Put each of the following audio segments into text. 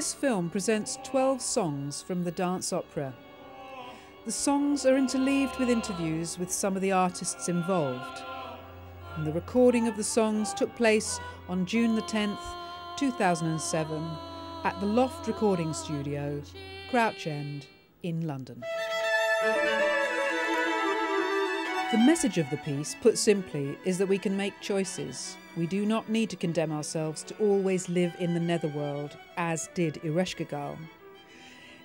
This film presents 12 songs from the dance opera. The songs are interleaved with interviews with some of the artists involved. And the recording of the songs took place on June the 10th, 2007, at the Loft Recording Studio, Crouch End, in London. The message of the piece, put simply, is that we can make choices. We do not need to condemn ourselves to always live in the netherworld, as did Ereshkigal.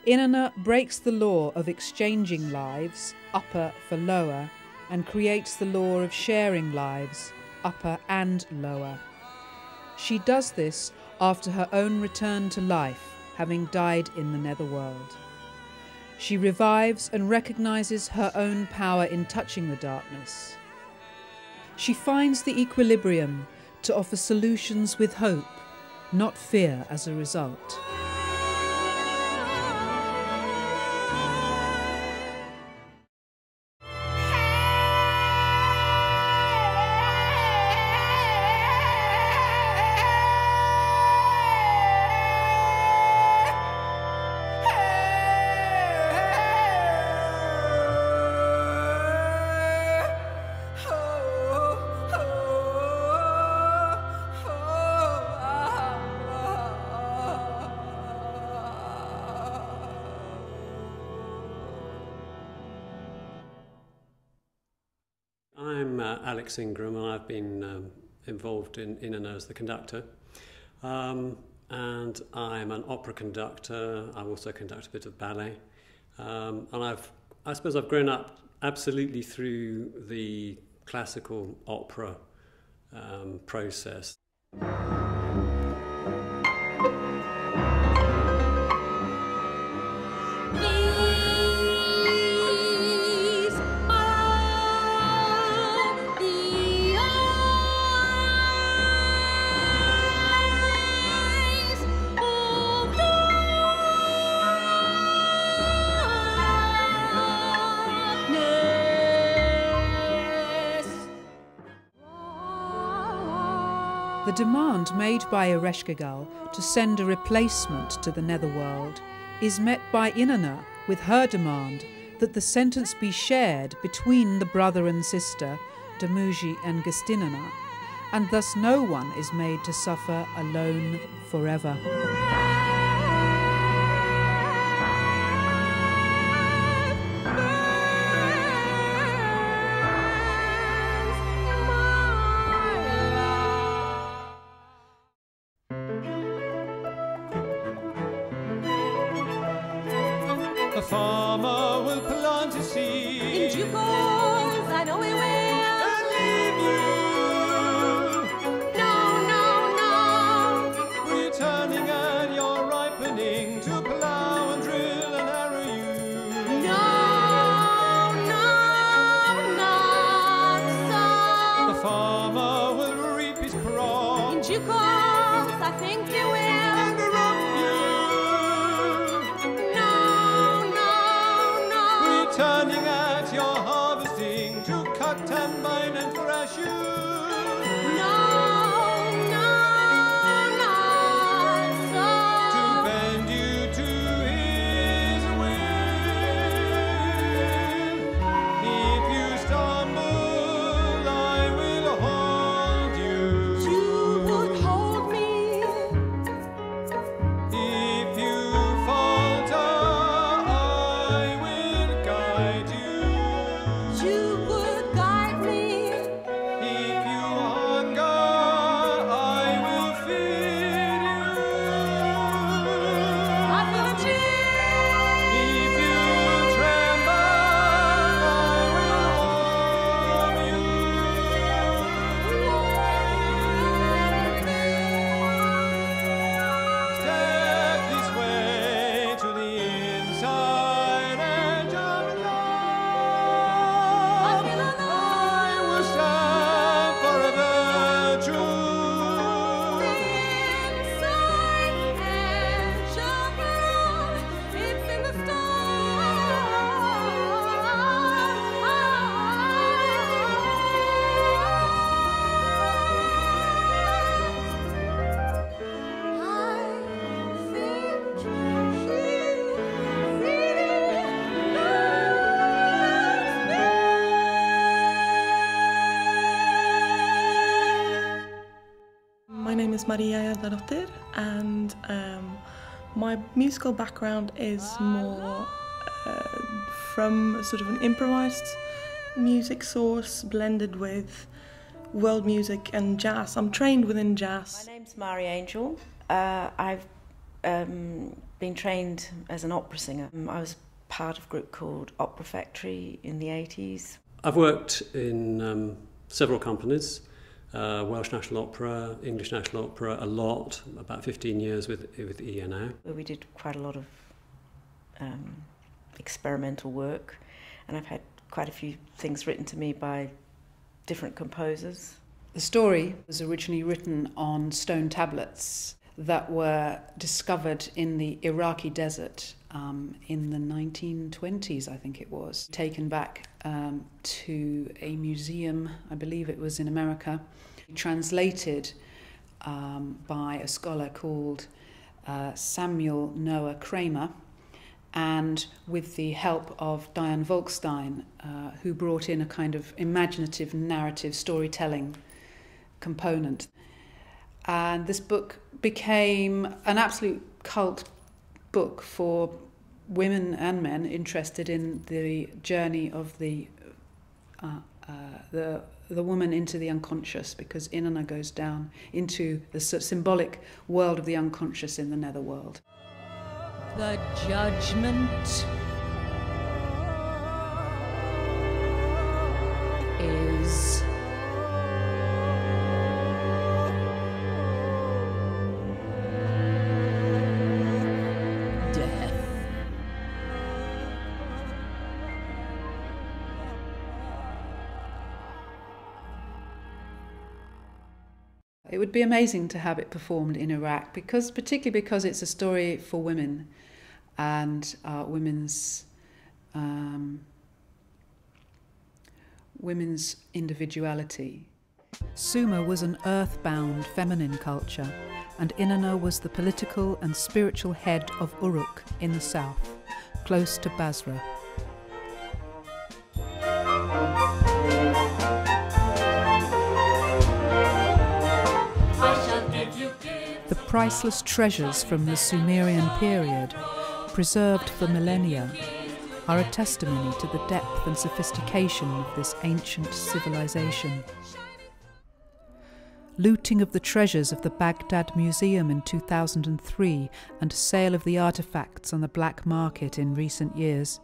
Inanna breaks the law of exchanging lives, upper for lower, and creates the law of sharing lives, upper and lower. She does this after her own return to life, having died in the netherworld. She revives and recognises her own power in touching the darkness. She finds the equilibrium to offer solutions with hope, not fear as a result. I'm Alex Ingram, and I've been involved in Inanna as the conductor. And I'm an opera conductor. I also conduct a bit of ballet. And I suppose I've grown up absolutely through the classical opera process. The demand made by Ereshkigal to send a replacement to the netherworld is met by Inanna with her demand that the sentence be shared between the brother and sister, Damuji and Gestinana, and thus no one is made to suffer alone forever. The farmer will plant his seed. In due course, I know he will. And leave you. No, no, no. Returning at your ripening to plough and drill and harrow you. No, no, not so. The farmer will reap his crop. In due course, I think he will. And rob you. Turning at your harvesting to cut and bind and thrash you. No, no, not so. To bend you to his will. If you stumble, I will hold you. You would hold me. If you falter, you would guide me. if you hunger, is Maria Jarladottir, and my musical background is more from sort of an improvised music source blended with world music and jazz. I'm trained within jazz. My name's Mari Angel. I've been trained as an opera singer. I was part of a group called Opera Factory in the 80s. I've worked in several companies, Welsh National Opera, English National Opera, a lot, about 15 years with Inanna. We did quite a lot of experimental work, and I've had quite a few things written to me by different composers. The story was originally written on stone tablets that were discovered in the Iraqi desert in the 1920s, I think it was, taken back to a museum, I believe it was in America, translated by a scholar called Samuel Noah Kramer, and with the help of Diane Volkstein, who brought in a kind of imaginative narrative storytelling component. And this book became an absolute cult book for women and men interested in the journey of the woman into the unconscious, because Inanna goes down into the symbolic world of the unconscious in the netherworld. The judgment is death. It would be amazing to have it performed in Iraq, particularly because it's a story for women and women's individuality. Sumer was an earthbound feminine culture, and Inanna was the political and spiritual head of Uruk in the south, close to Basra. The priceless treasures from the Sumerian period, preserved for millennia, are a testimony to the depth and sophistication of this ancient civilization. Looting of the treasures of the Baghdad Museum in 2003 and sale of the artefacts on the black market in recent years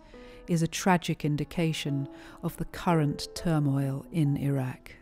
is a tragic indication of the current turmoil in Iraq.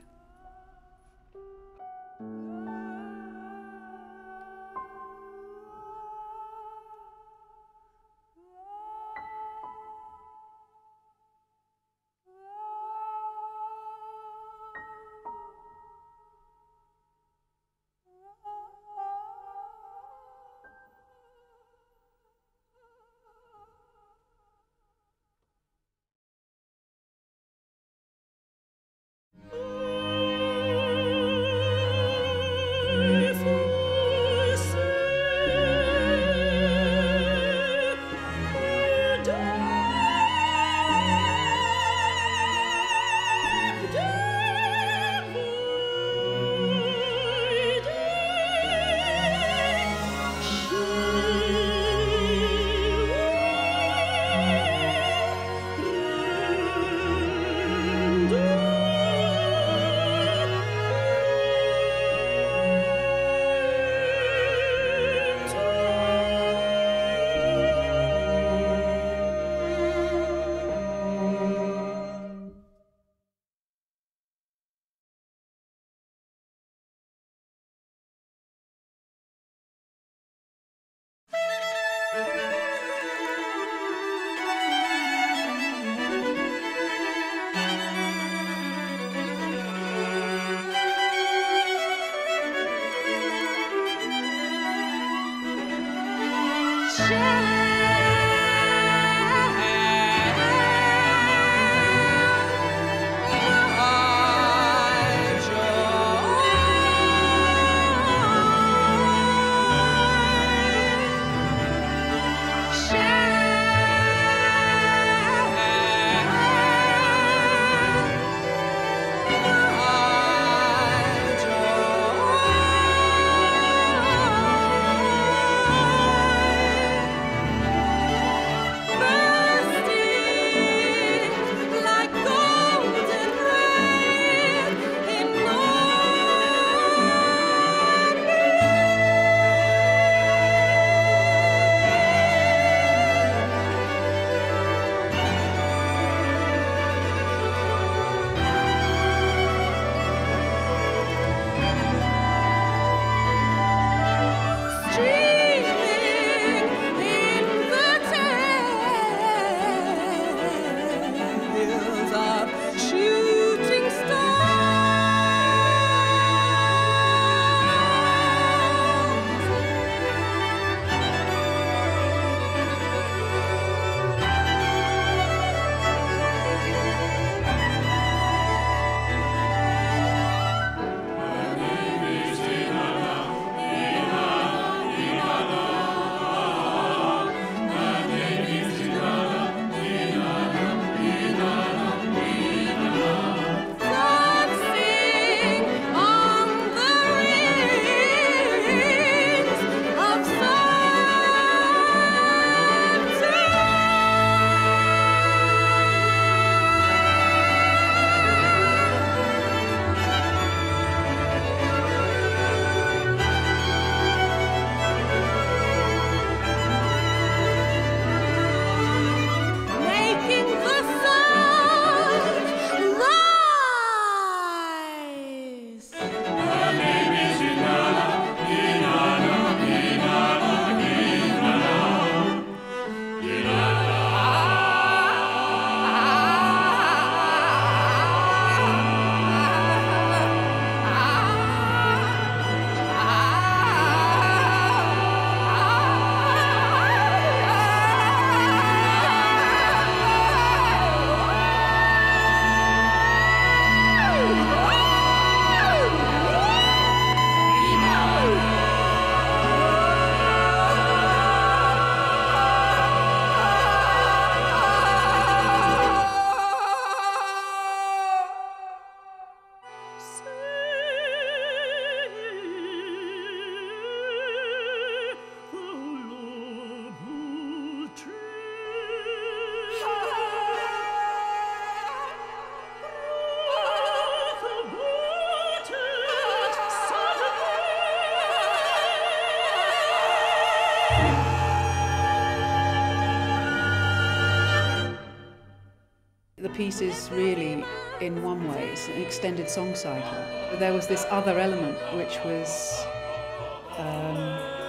The piece is really, in one way, it's an extended song cycle. But there was this other element which was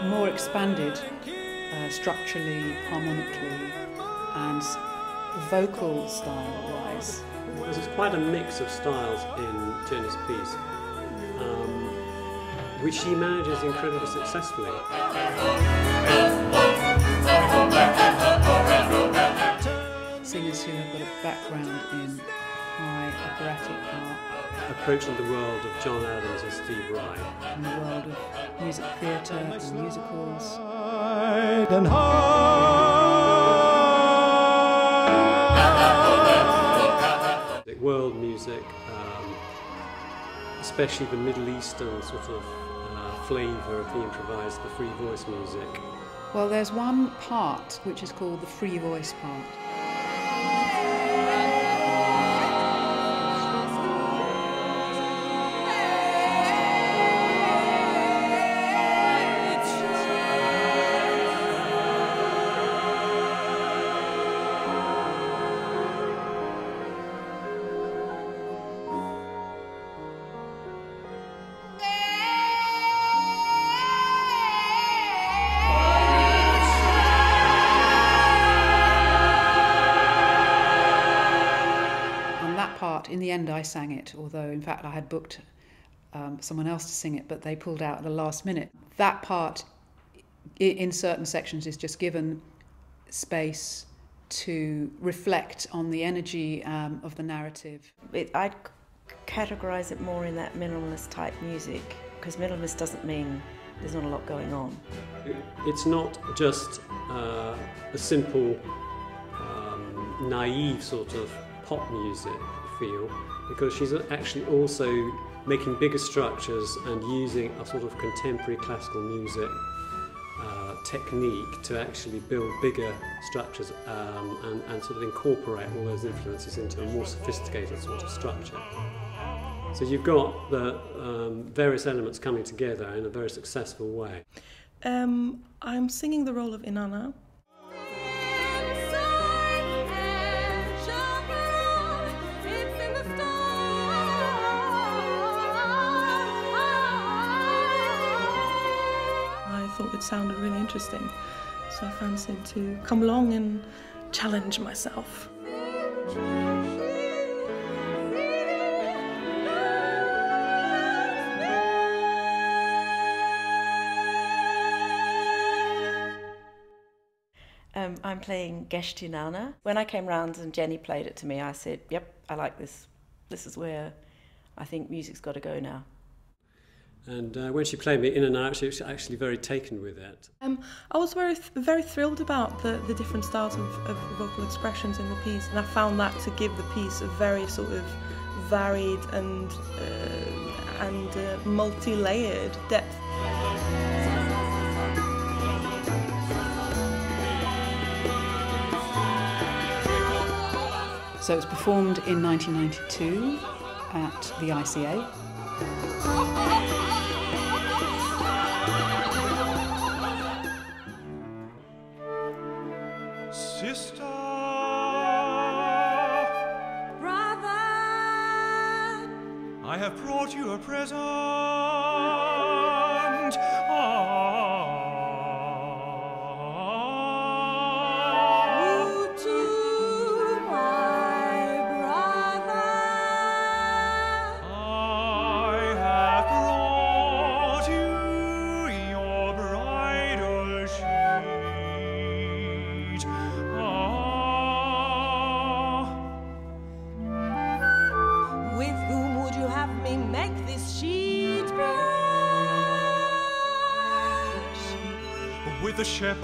more expanded structurally, harmonically, and vocal style-wise. There's quite a mix of styles in Jenny's piece, which she manages incredibly successfully. Singers who have got a background in high operatic art, Approaching the world of John Adams and Steve Wright. in the world of music theatre and musicals. And high. World music, especially the Middle Eastern sort of flavour of the improvised, the free voice music. Well, there's one part which is called the free voice part. In the end, I sang it, although in fact I had booked someone else to sing it, but they pulled out at the last minute. That part, in certain sections, is just given space to reflect on the energy of the narrative. I'd categorise it more in that minimalist type music, because minimalist doesn't mean there's not a lot going on. It's not just a simple, naive sort of pop music feel, because she's actually also making bigger structures and using a sort of contemporary classical music technique to actually build bigger structures and sort of incorporate all those influences into a more sophisticated sort of structure. So you've got the various elements coming together in a very successful way. I'm singing the role of Inanna. I thought it sounded really interesting, so I fancied to come along and challenge myself. I'm playing Inanna. When I came round and Jenny played it to me, I said, yep, I like this. This is where I think music's got to go now. And when she played me Inanna, she was actually very taken with it. I was very thrilled about the different styles of vocal expressions in the piece, and I found that to give the piece a very sort of varied and multi-layered depth. So it was performed in 1992 at the ICA. Sister, Brother, I have brought you a present. woe to my brother. I have brought you your bridal sheet. With whom would you have me make this sheet blush? With the shepherd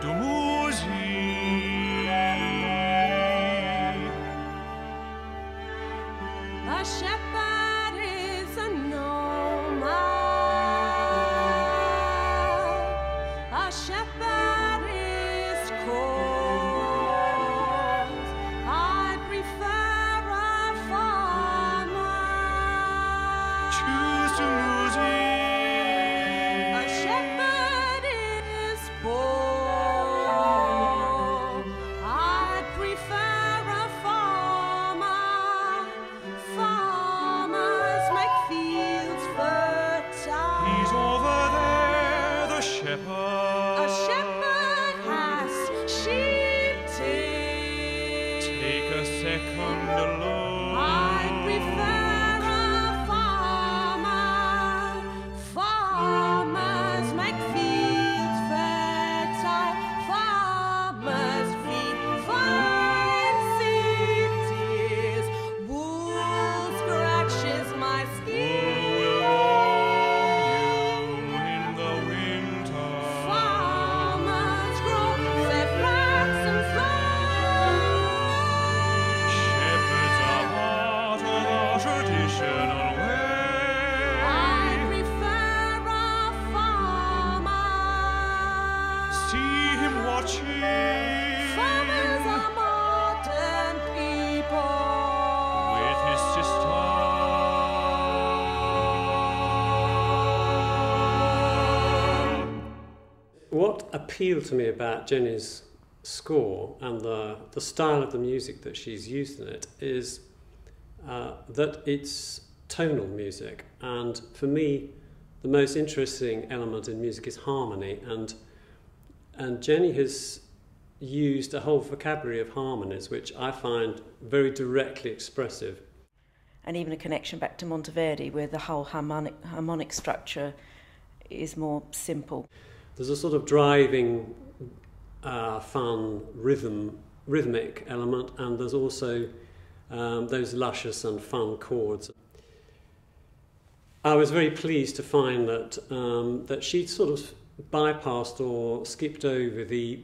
Dumuzi. A shepherd is a nomad. A shepherd is cold. I prefer a farmer. Choose Dumuzi. A shepherd is poor. I prefer take a second alone. I prefer a farmer. Farmers make fields fertile. Farmers feed fine cities. Wool scratches my skin. In the winter, Farmers grow fair flax and flax. shepherds are part of our traditional way. I prefer a farmer. See him watching Farmers are modern people. with his sister. What appealed to me about Jenny's score and the style of the music that she's used in it is that it's tonal music. And for me, the most interesting element in music is harmony. And Jenny has used a whole vocabulary of harmonies, which I find very directly expressive. And even a connection back to Monteverdi, where the whole harmonic structure is more simple. There's a sort of driving, fun rhythmic element, and there's also those luscious and fun chords. I was very pleased to find that that she'd sort of bypassed or skipped over the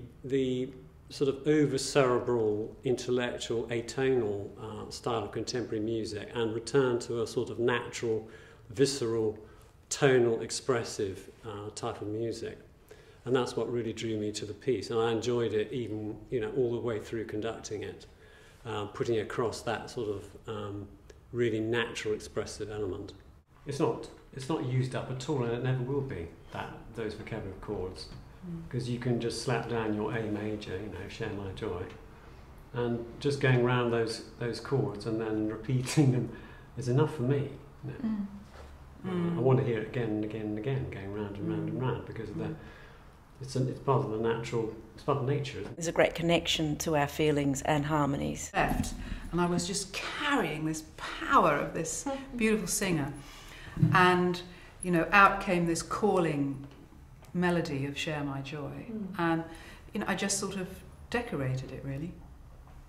sort of over-cerebral, intellectual, atonal style of contemporary music and returned to a sort of natural, visceral, tonal, expressive type of music. And that's what really drew me to the piece. And I enjoyed it even, all the way through conducting it, putting across that sort of really natural, expressive element. It's not used up at all, and it never will be, those vocabulary chords. Because you can just slap down your A major, share my joy, and just going around those chords and then repeating them is enough for me. I want to hear it again and again and again, going round and round and round, because of it's part of the natural, it's part of nature. Isn't it? There's a great connection to our feelings and harmonies. Left, and I was just carrying this power of this beautiful singer, and out came this calling melody of Share My Joy, and I just sort of decorated it really,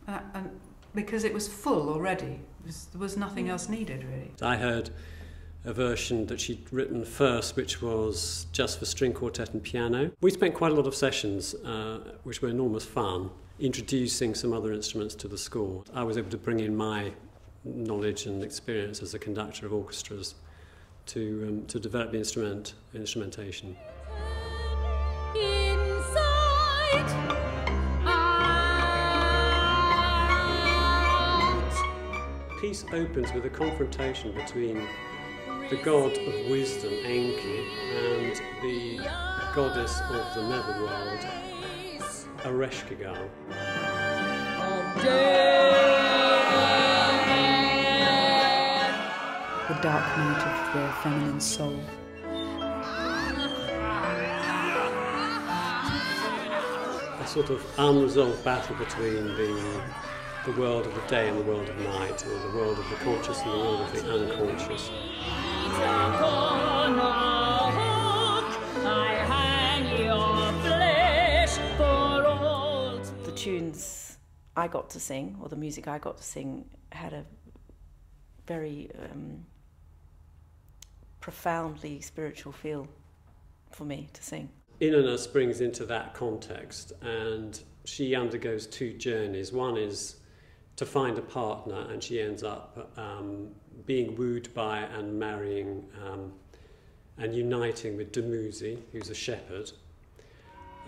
and because it was full already, there was nothing else needed really. I heard a version that she'd written first, which was just for string quartet and piano. We spent quite a lot of sessions, which were enormous fun, introducing some other instruments to the score. I was able to bring in my knowledge and experience as a conductor of orchestras to develop the instrumentation. Inside, out. The piece opens with a confrontation between the god of wisdom, Enki, and the goddess of the netherworld, Ereshkigal. The dark night of the feminine soul. A sort of unresolved battle between the world of the day and the world of night, or the world of the conscious and the world of the unconscious. The tunes I got to sing, or the music I got to sing, had a very profoundly spiritual feel for me to sing. Inanna springs into that context, and she undergoes two journeys. One is to find a partner, and she ends up being wooed by and marrying and uniting with Dumuzi, who's a shepherd.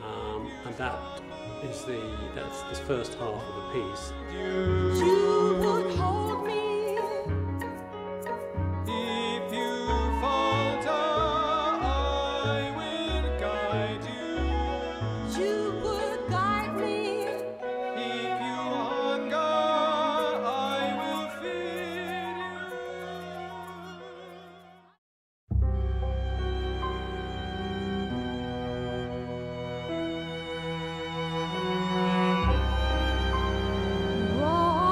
And that's the first half of the piece. You would hold me If you falter, I will guide you. You would guide me. If you hunger, I will feed Wrong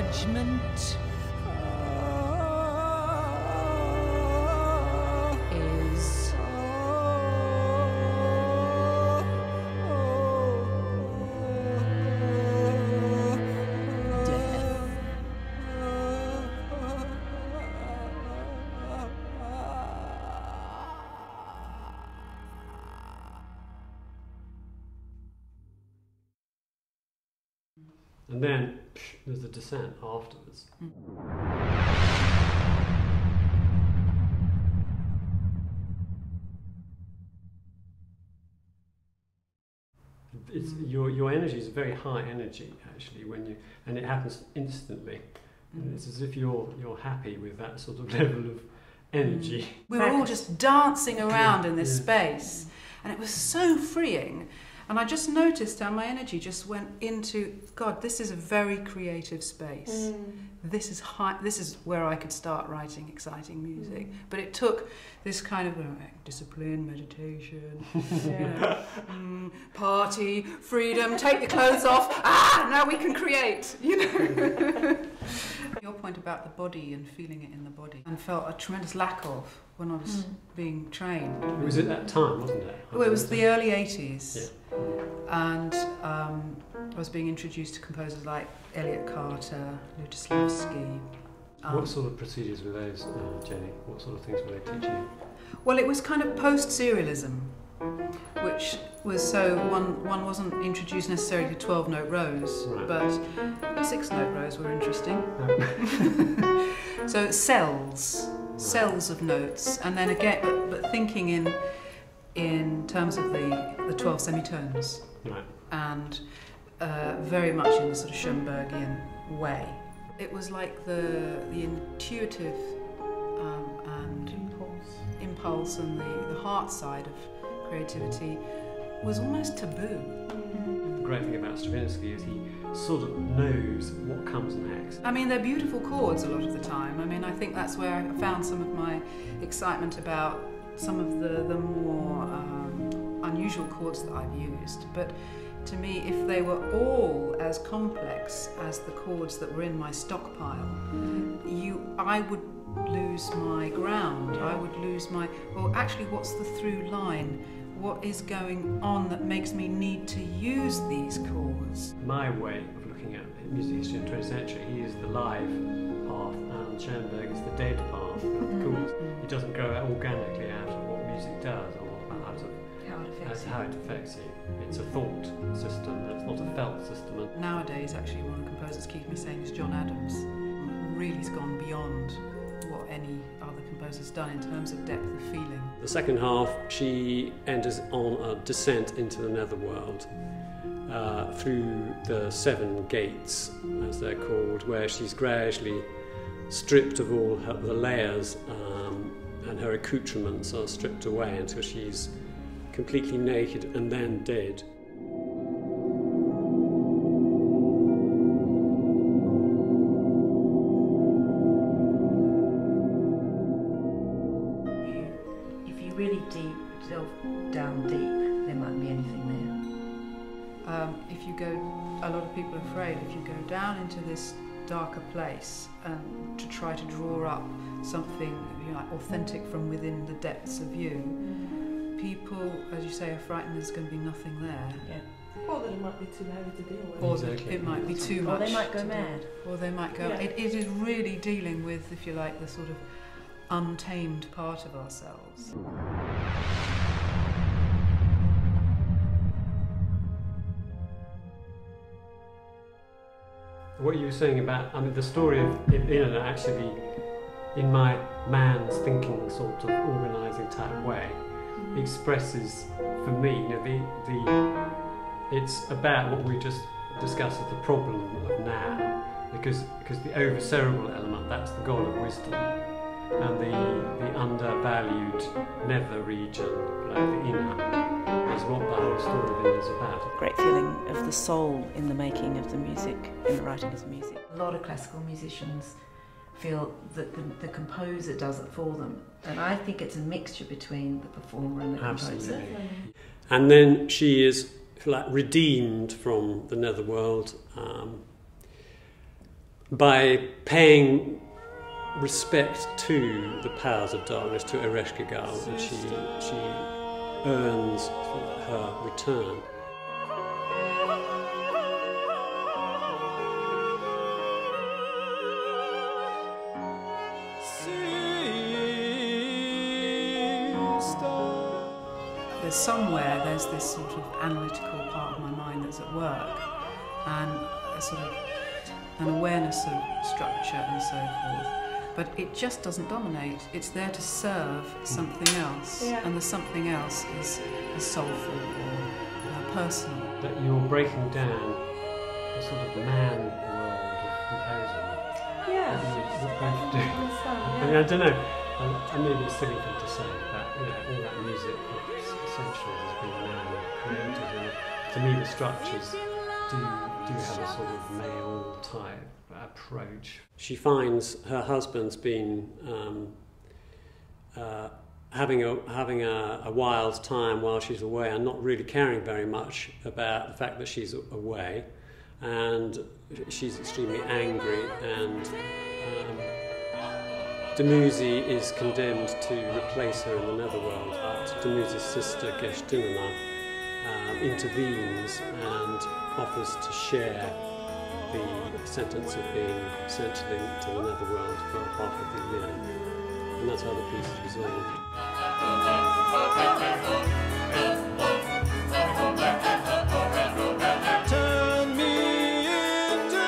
judgment is death. And then there's the descent afterwards. It's, your energy is very high energy actually and it happens instantly. And it's as if you're happy with that sort of level of energy. We were all just dancing around in this space, and it was so freeing. And I just noticed how my energy just went into, God, this is a very creative space. This is high. This is where I could start writing exciting music. But it took this kind of discipline, meditation, party, freedom, take the clothes off. Now we can create, you know. Your point about the body and feeling it in the body, and felt a tremendous lack of when I was being trained. It was at that time, wasn't it? Well, it was the early 80s. Yeah. And I was being introduced to composers like Elliott Carter, Lutoslavsky. What sort of procedures were those, Jenny? What sort of things were they teaching you? Well, it was kind of post-serialism, which was so one wasn't introduced necessarily to 12-note rows, Right. but 6-note rows were interesting. So cells of notes, and then again, but thinking in terms of the 12 semitones, Right. and very much in the sort of Schoenbergian way. It was like the intuitive and impulse and the heart side of creativity was almost taboo. The great thing about Stravinsky is he sort of knows what comes next. I mean, they're beautiful chords a lot of the time. I mean, I think that's where I found some of my excitement about some of the more unusual chords that I've used. But to me, if they were all as complex as the chords that were in my stockpile, I would lose my ground. I would lose my, well, actually, what's the through line? What is going on that makes me need to use these chords? My way of looking at music history in the 20th century, he is the live path and Schoenberg is the dead path of the chords. It doesn't grow organically out of what music does or out of how it affects you. It's a thought system, it's not a felt system. Nowadays, actually, one of the composers keeps me saying is John Adams. Really has gone beyond what any other composer's done in terms of depth of feeling. The second half, she enters on a descent into the netherworld through the 7 gates, as they're called, where she's gradually stripped of all the layers and her accoutrements are stripped away until she's completely naked and then dead. If you really delve down deep, there might be anything there. If you go, a lot of people are afraid, if you go down into this darker place and to try to draw up something like authentic from within the depths of you, people, as you say, are frightened there's going to be nothing there. Yeah. Or that it might be too heavy to deal with. Or Exactly. that it might be too much. Or they might go mad. Or they might go... Yeah. It is really dealing with, if you like, the sort of untamed part of ourselves. What you were saying about, I mean, the story of Inanna actually, in my man's thinking sort of organising type way, expresses, for me, it's about what we just discussed as the problem of now, because the over-cerebral element, that's the god of wisdom, and the undervalued nether region, like the inner, is what the whole story of it is about. Great feeling of the soul in the making of the music, in the writing of the music. A lot of classical musicians feel that the composer does it for them, and I think it's a mixture between the performer and the composer. Absolutely. And then she is like redeemed from the netherworld, by paying respect to the powers of darkness, to Ereshkigal, and she earns her return. Somewhere there's this sort of analytical part of my mind that's at work, and a sort of an awareness of structure and so forth, but it just doesn't dominate. It's there to serve something else, and the something else is soulful or personal. That you're breaking down the sort of man world of composing. Yeah. I mean, I don't know. And maybe it's a silly thing to say, but all that music essentially has been man created, and to me the structures do have a sort of male type approach. She finds her husband's been having a wild time while she's away, and not really caring very much about the fact that she's away, and she's extremely angry, and Dumuzi is condemned to replace her in the netherworld, but Dumuzi's sister Inanna intervenes and offers to share the sentence of being sent to the netherworld for half of the year, and that's how the piece is resolved. Turn me into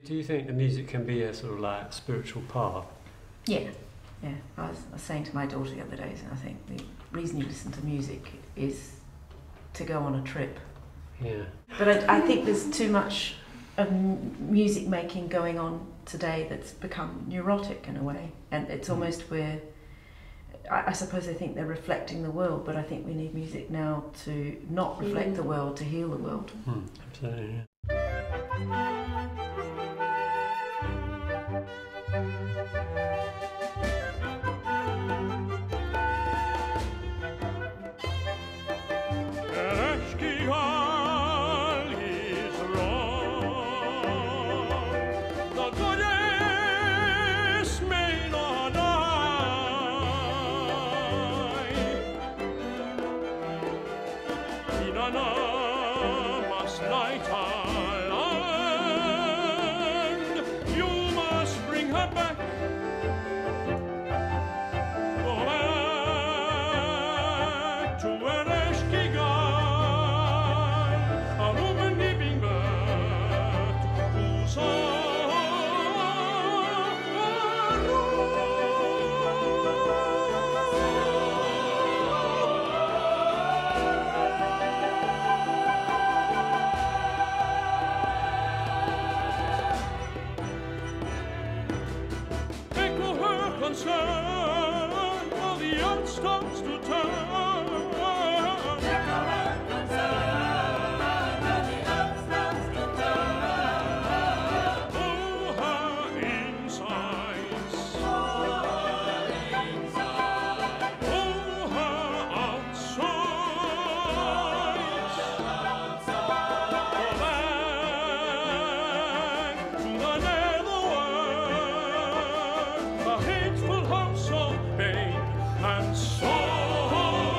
Do you think the music can be a sort of like spiritual path? Yeah. I was saying to my daughter the other day, I think the reason you listen to music is to go on a trip. Yeah. But I think there's too much of music making going on today that's become neurotic in a way, and it's almost where I suppose they think they're reflecting the world, but I think we need music now to not reflect the world, to heal the world. Absolutely. Inanna must light our land. You must bring her back. Go back to Ereshkigal, a woman giving birth to concern, all the earth starts to turn. Oh, her insides. Oh, her outsides. Go back to the netherworld, a hateful house of pain and sorrow.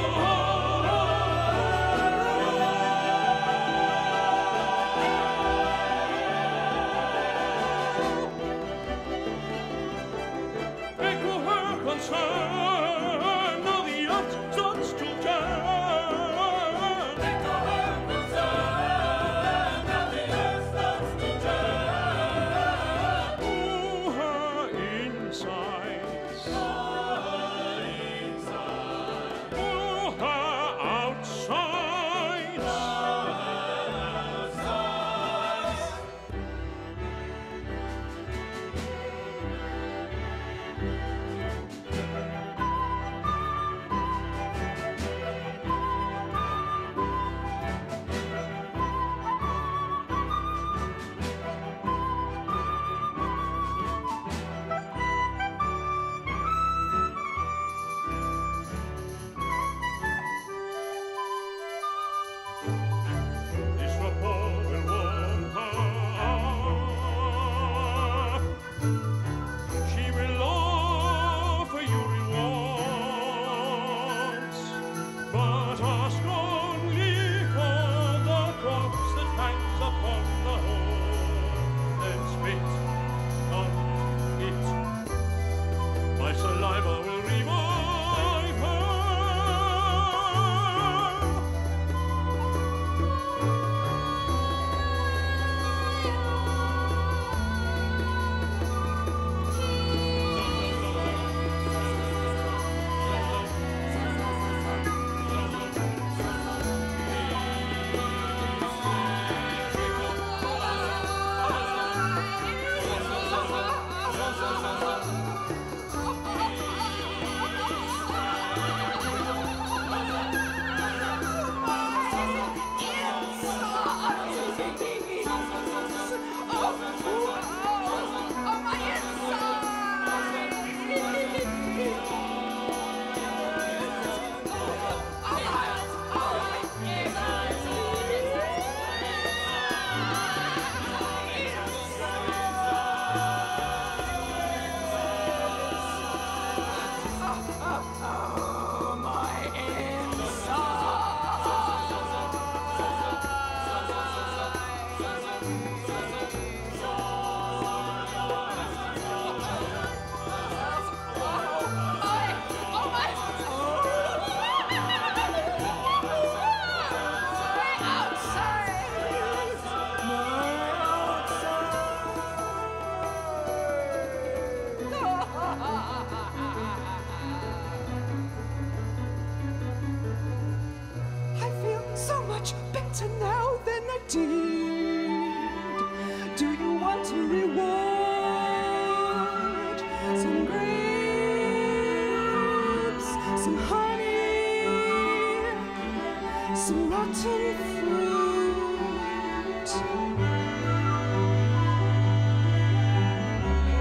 rotten fruit.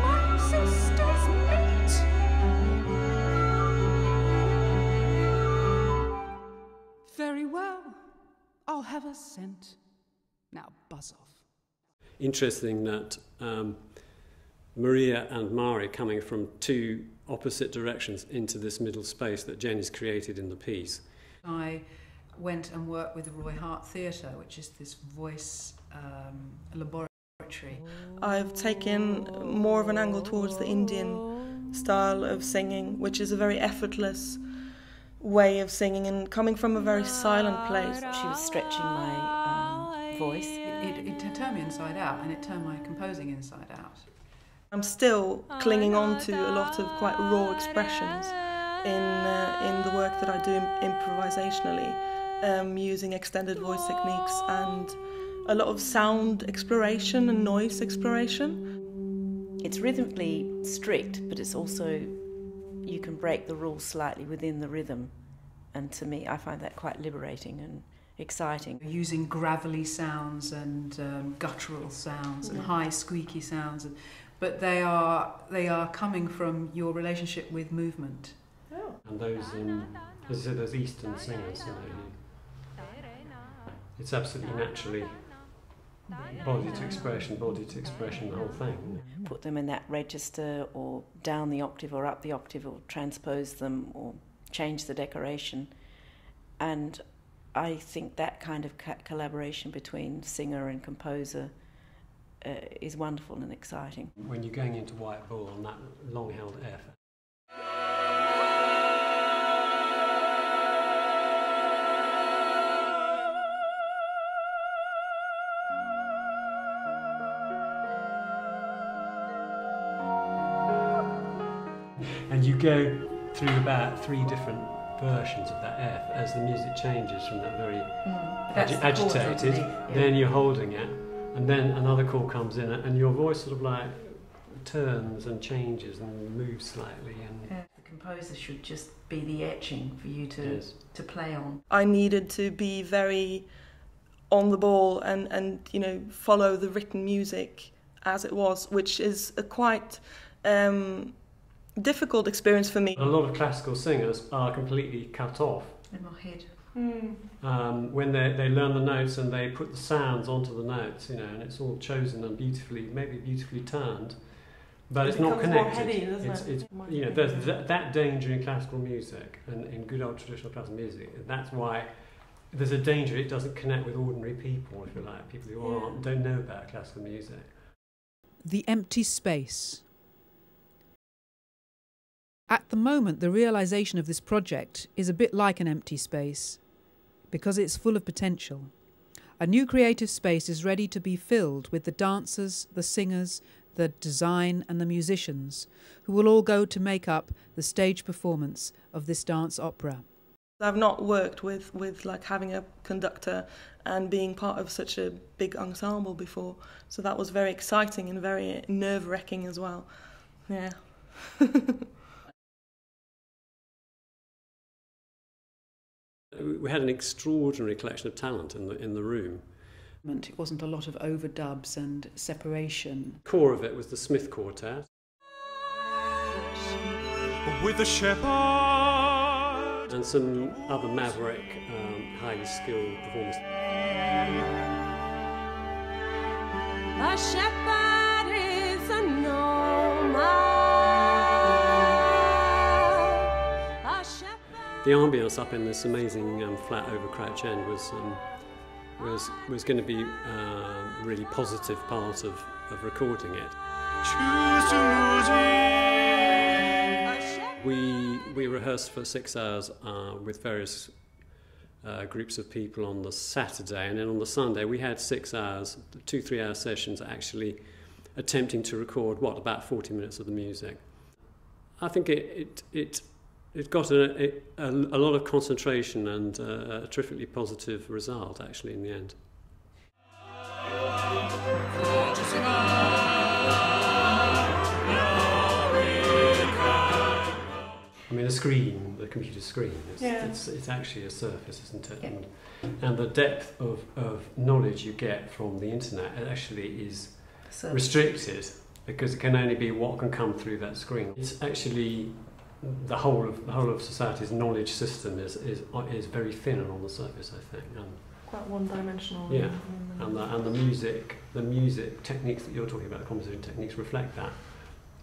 My sister's meat. Very well. I'll have a cent. Now buzz off. Interesting that Maria and Mari coming from two opposite directions into this middle space that Jenny's created in the piece. I went and worked with the Roy Hart Theatre, which is this voice laboratory. I've taken more of an angle towards the Indian style of singing, which is a very effortless way of singing and coming from a very silent place. She was stretching my voice. It turned me inside out, and it turned my composing inside out. I'm still clinging on to a lot of quite raw expressions in the work that I do improvisationally, using extended voice techniques and a lot of sound exploration and noise exploration. It's rhythmically strict, but it's also, you can break the rules slightly within the rhythm, and to me I find that quite liberating and exciting. Using gravelly sounds and guttural sounds and high squeaky sounds, but they are coming from your relationship with movement. And those, as I said, those Eastern singers, it's absolutely naturally body to expression, the whole thing. Put them in that register, or down the octave or up the octave, or transpose them or change the decoration. And I think that kind of collaboration between singer and composer is wonderful and exciting. When you're going into White Bull on that long-held F, and you go through about 3 different versions of that F as the music changes from that very agitated, then you're holding it, and then another chord comes in and your voice sort of like turns and changes and moves slightly. And the composer should just be the etching for you to play on. I needed to be very on the ball and follow the written music as it was, which is a quite difficult experience for me. A lot of classical singers are completely cut off in my head. When they learn the notes and they put the sounds onto the notes, and it's all chosen and maybe beautifully turned, but it's not connected. Heady, there's that danger in classical music and in good old traditional classical music. That's why there's a danger it doesn't connect with ordinary people, if you like, people who don't know about classical music. The empty space. At the moment, the realisation of this project is a bit like an empty space, because it's full of potential. A new creative space is ready to be filled with the dancers, the singers, the design and the musicians, who will all go to make up the stage performance of this dance opera. I've not worked with like having a conductor and being part of such a big ensemble before, so that was very exciting and very nerve-wracking as well. Yeah. We had an extraordinary collection of talent in the room. It wasn't a lot of overdubs and separation. The core of it was the Smith Quartet. With the shepherd and some other maverick, highly skilled performers. A shepherd is a nomad. A shepherd. The ambience up in this amazing flat over Crouch End was going to be a really positive part of recording it. Choose to lose We rehearsed for 6 hours with various groups of people on the Saturday, and then on the Sunday we had 6 hours, 2-3 hour sessions actually attempting to record about 40 minutes of the music. I think it got a lot of concentration and a terrifically positive result actually in the end. I mean, the screen, the computer screen. It's actually a surface, isn't it? Yeah. And the depth of knowledge you get from the internet actually is restricted, because it can only be what can come through that screen. It's actually the whole of society's knowledge system is very thin and on the surface, I think. And quite one-dimensional. yeah, and the music techniques that you're talking about, the composition techniques, reflect that.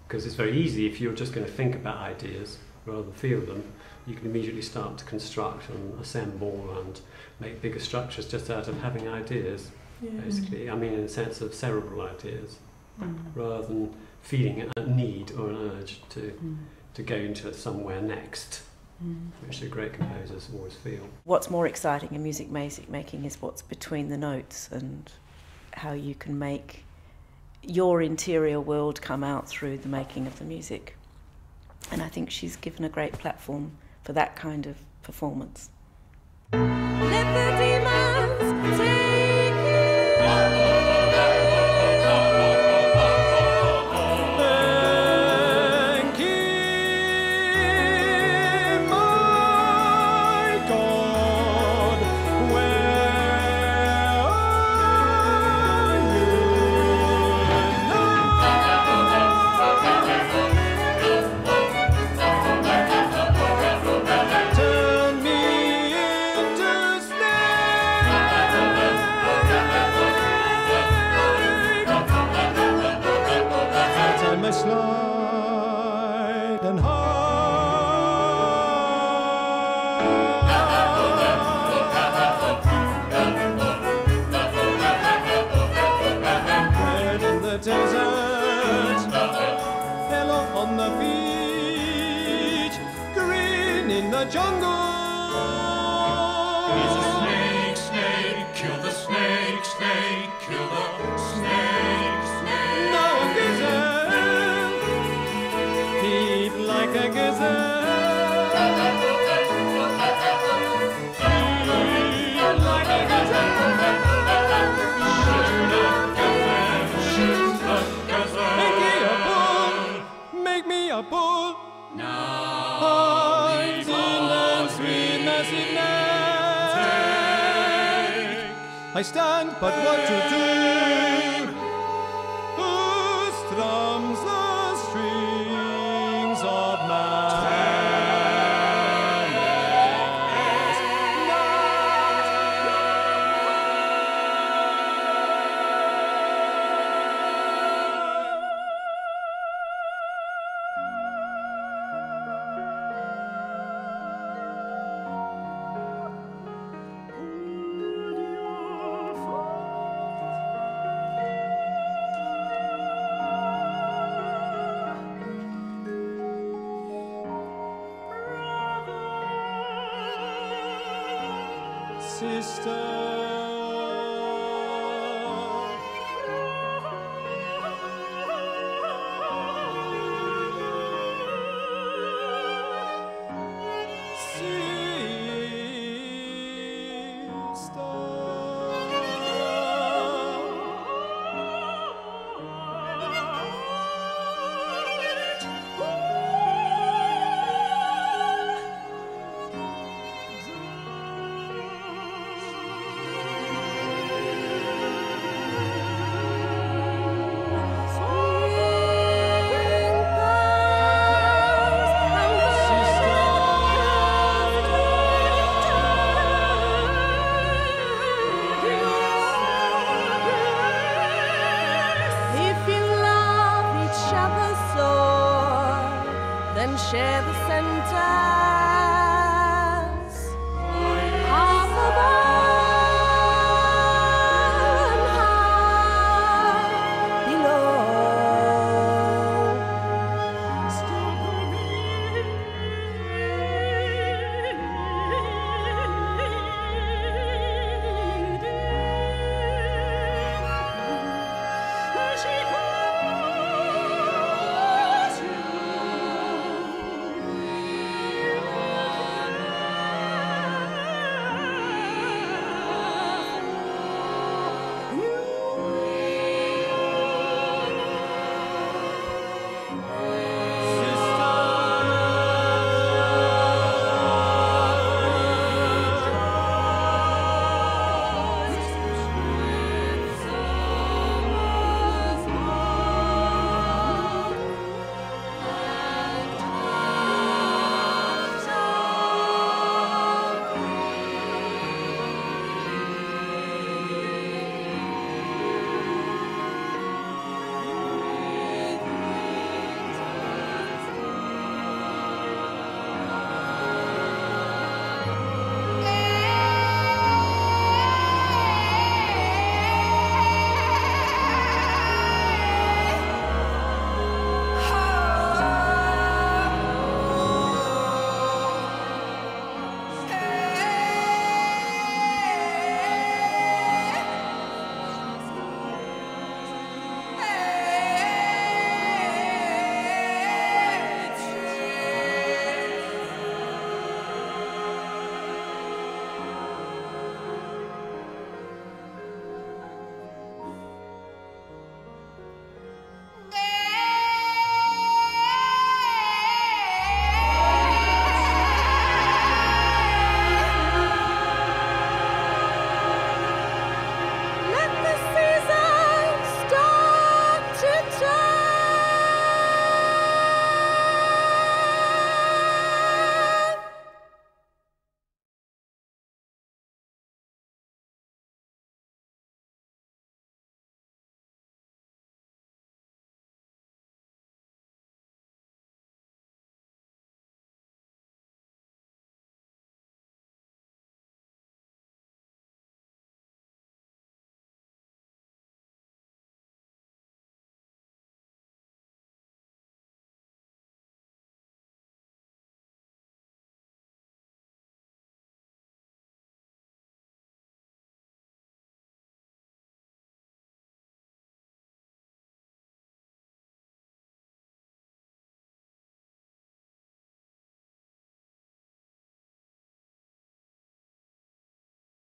Because it's very easy, if you're just going to think about ideas rather than feel them, you can immediately start to construct and assemble and make bigger structures just out of having ideas, basically. I mean, in the sense of cerebral ideas, rather than feeling a need or an urge to go into somewhere next, which the great composers always feel. What's more exciting in music making is what's between the notes, and how you can make your interior world come out through the making of the music. And I think she's given a great platform for that kind of performance. Let the demons take you. Slide and red in the desert, yellow on the beach, green in the jungle. He's a snake, snake, kill the snake, snake, kill the snake, snake. No gazelle, he'd like a gazelle. He'd like a gazelle. Make me a bull. Now Eyes in and sweetness in neck. I stand, but what to do? Who strums the strings of madness? Share the center.